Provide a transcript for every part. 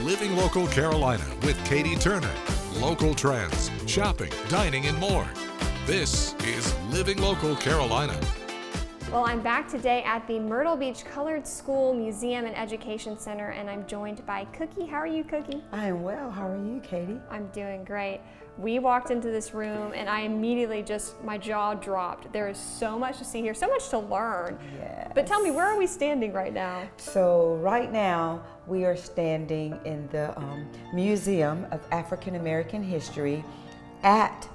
Living Local Carolina with Katie Turner. Local trends, shopping, dining, and more. This is Living Local Carolina. Well, I'm back today at the Myrtle Beach Colored School Museum and Education Center, and I'm joined by Cookie. How are you, Cookie? I am well. How are you, Katie? I'm doing great. We walked into this room and I immediately my jaw dropped. There is so much to see here, so much to learn. Yes. But tell me, where are we standing right now? So right now we are standing in the Museum of African American History at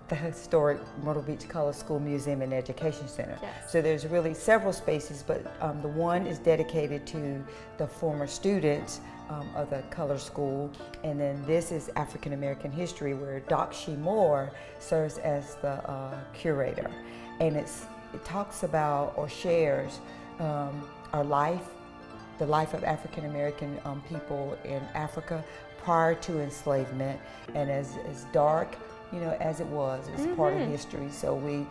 the historic Myrtle Beach Colored School Museum and Education Center. Yes. So there's really several spaces, but the one is dedicated to the former students of the color school, and then this is African American history, where Doc Shee Moore serves as the curator, and it talks about or shares our life, the life of African American people in Africa prior to enslavement, and as dark, you know, as it was part of history. So we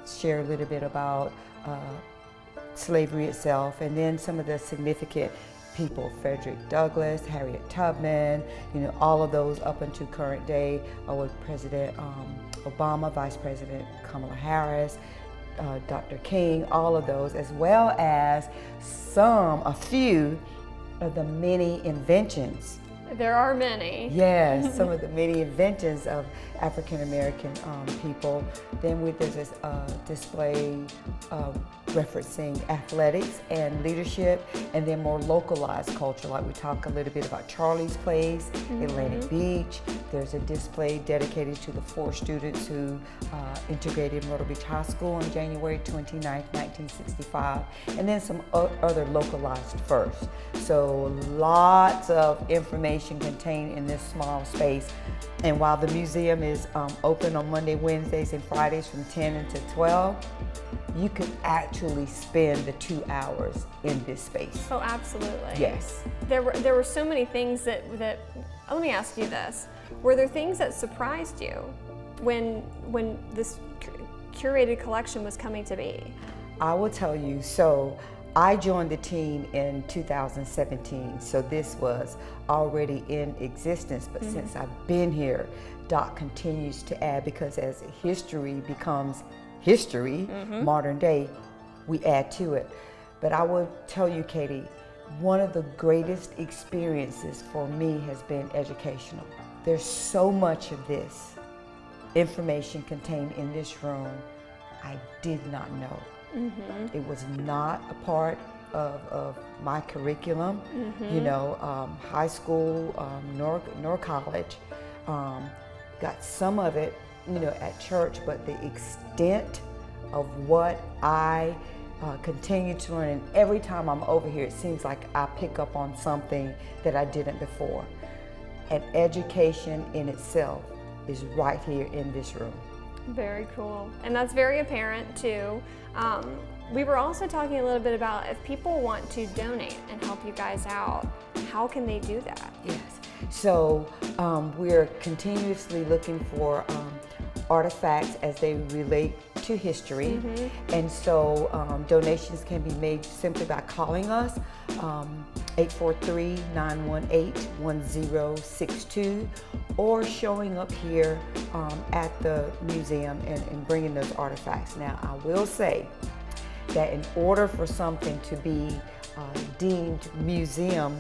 share a little bit about slavery itself, and then some of the significant people, Frederick Douglass, Harriet Tubman, you know, all of those up until current day, with President Obama, Vice President Kamala Harris, Dr. King, all of those, as well as a few of the many inventions. There are many. Yes, some of the many inventions of African American people. Then there's this display referencing athletics and leadership, and then more localized culture, like we talk a little bit about Charlie's Place, Atlantic Beach. There's a display dedicated to the 4 students who integrated Myrtle Beach High School on January 29th, 1965, and then some other localized firsts. So lots of information contained in this small space. And while the museum is open on Monday, Wednesdays, and Fridays from 10 until 12, you could actually spend the 2 hours in this space. Oh, absolutely. Yes. There were so many things that let me ask you this. Were there things that surprised you when this curated collection was coming to be? I will tell you, so I joined the team in 2017, so this was already in existence, but since I've been here, Doc continues to add, because as history becomes history, modern day, we add to it. But I will tell you, Katie, one of the greatest experiences for me has been educational. There's so much of this information contained in this room I did not know. It was not a part of my curriculum, you know, high school nor college. Got some of it, you know, at church, but the extent of what I continue to learn, and every time I'm over here, it seems like I pick up on something that I didn't before. And education in itself is right here in this room. Very cool. And that's very apparent too. We were also talking a little bit about if people want to donate and help you guys out, how can they do that? Yes. So we're continuously looking for artifacts as they relate to history. And so donations can be made simply by calling us, 843-918-1062, or showing up here at the museum and bringing those artifacts. Now, I will say that in order for something to be deemed museum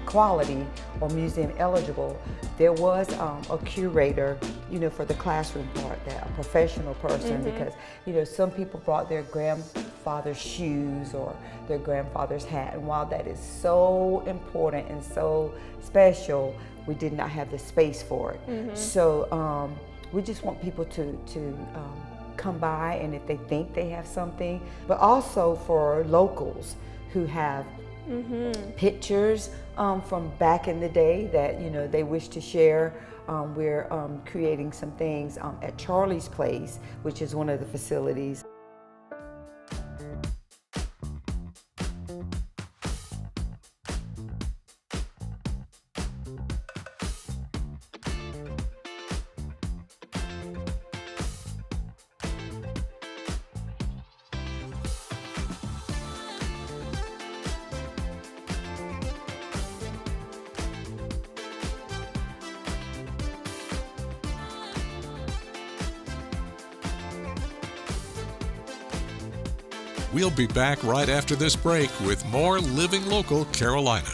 quality or museum eligible, there was a curator, you know, for the classroom part, that a professional person, because, you know, some people brought their grandfather's shoes or their grandfather's hat, and while that is so important and so special, we did not have the space for it. So we just want people to come by, and if they think they have something, but also for locals who have pictures from back in the day that, you know, they wish to share. We're creating some things at Charlie's Place, which is one of the facilities. We'll be back right after this break with more Living Local Carolina.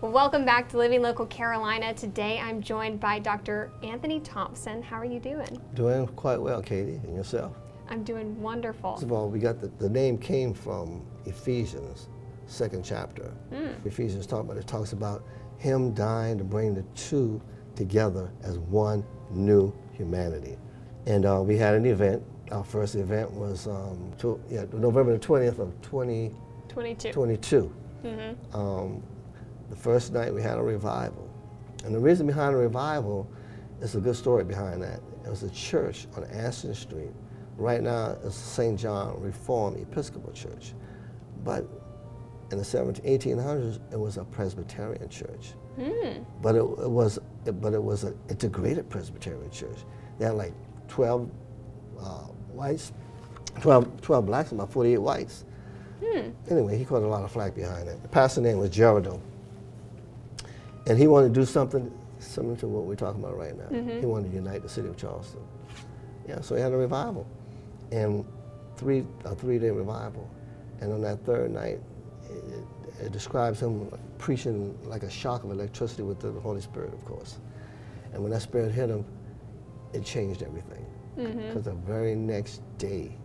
Welcome back to Living Local Carolina. Today I'm joined by Dr. Anthony Thompson. How are you doing? Doing quite well, Katie, and yourself? I'm doing wonderful. First of all, we got the name came from Ephesians, 2nd chapter. Ephesians talks about him dying to bring the two together as one new humanity. And we had an event. Our first event was November the 20th of 2022. The first night we had a revival. And the reason behind the revival is a good story behind that. It was a church on Aston Street. Right now it's St. John Reformed Episcopal Church. But in the 1800s, it was a Presbyterian church. But it was an integrated Presbyterian church. They had like 12 whites, 12 blacks, and about 48 whites. Anyway, he caught a lot of flack behind it. The pastor's name was Gerardo. And he wanted to do something similar to what we're talking about right now. He wanted to unite the city of Charleston. Yeah, so he had a revival, and a three-day revival. And on that third night, it describes him preaching like a shock of electricity with the Holy Spirit, of course. And when that Spirit hit him, it changed everything. Because the very next day,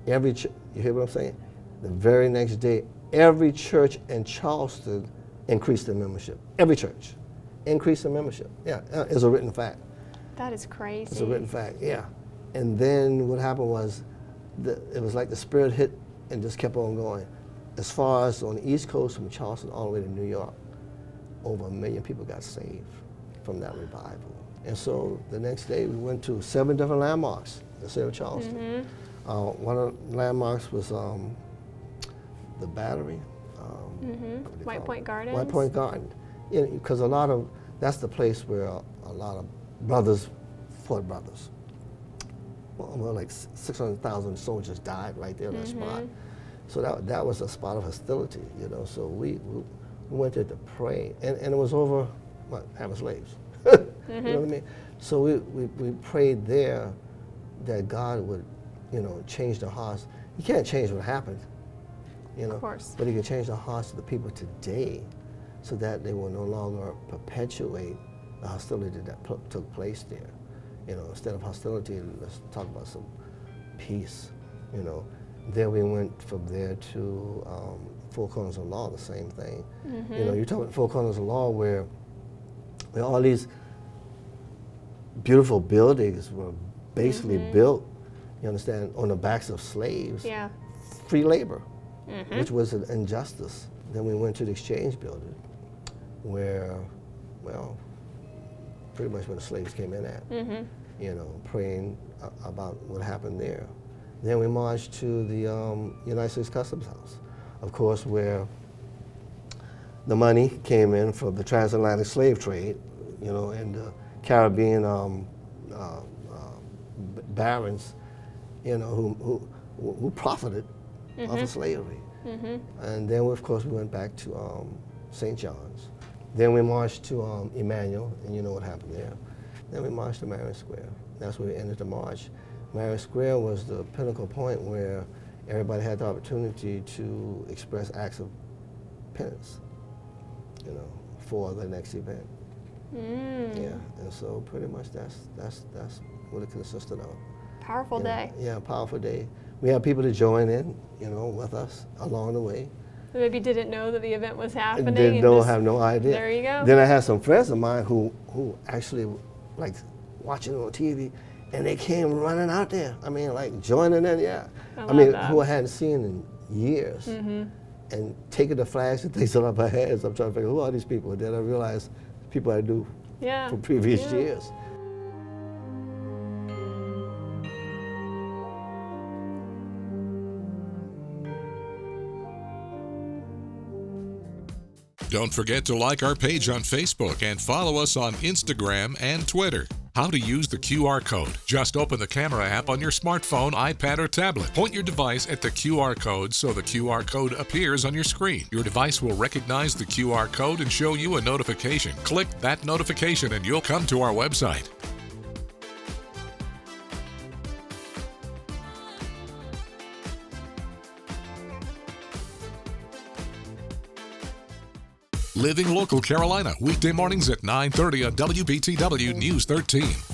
you hear what I'm saying? The very next day, every church in Charleston increased their membership. Every church increased their membership. Yeah, it's a written fact. That is crazy. It's a written fact, yeah. And then what happened was, it was like the Spirit hit and just kept on going. As far as on the East Coast, from Charleston all the way to New York, over 1 million people got saved from that revival. And so the next day we went to 7 different landmarks in the city of Charleston. One of the landmarks was the Battery. White Point Gardens? White Point Garden. Because that's the place where a lot of brothers fought brothers. Well, like 600,000 soldiers died right there in that spot. So that was a spot of hostility, So we went there to pray, and it was over, having slaves. You know what I mean? So we prayed there that God would, change their hearts. He can't change what happened, Of course. but he can change the hearts of the people today, so that they will no longer perpetuate the hostility that took place there. Instead of hostility, let's talk about some peace. Then we went from there to Four Corners of Law, the same thing. You're talking about Four Corners of Law where all these beautiful buildings were basically built, you understand, on the backs of slaves. Yeah. Free labor, which was an injustice. Then we went to the Exchange Building where, pretty much where the slaves came in at, praying about what happened there. Then we marched to the United States Customs House, of course, where the money came in from the transatlantic slave trade, and the Caribbean barons, who profited off of slavery. And then, of course, we went back to St. John's. Then we marched to Emmanuel, and you know what happened there. Then we marched to Marion Square. That's where we ended the march. Marion Square was the pinnacle point where everybody had the opportunity to express acts of penance, for the next event. Yeah, and so pretty much that's what it consisted of. Powerful day. Yeah, powerful day. We had people to join in, with us along the way. Maybe didn't know that the event was happening. Have no idea. There you go. Then I had some friends of mine who actually like watching it on TV, and they came running out there. I mean, like joining in, yeah. I mean, that. who I hadn't seen in years, and taking the flags and things off my heads. I'm trying to figure who are these people. And then I realized people I knew from previous years. Don't forget to like our page on Facebook and follow us on Instagram and Twitter. How to use the QR code. Just open the camera app on your smartphone, iPad, or tablet. Point your device at the QR code so the QR code appears on your screen. Your device will recognize the QR code and show you a notification. Click that notification and you'll come to our website. Living Local Carolina, weekday mornings at 9:30 on WBTW News 13.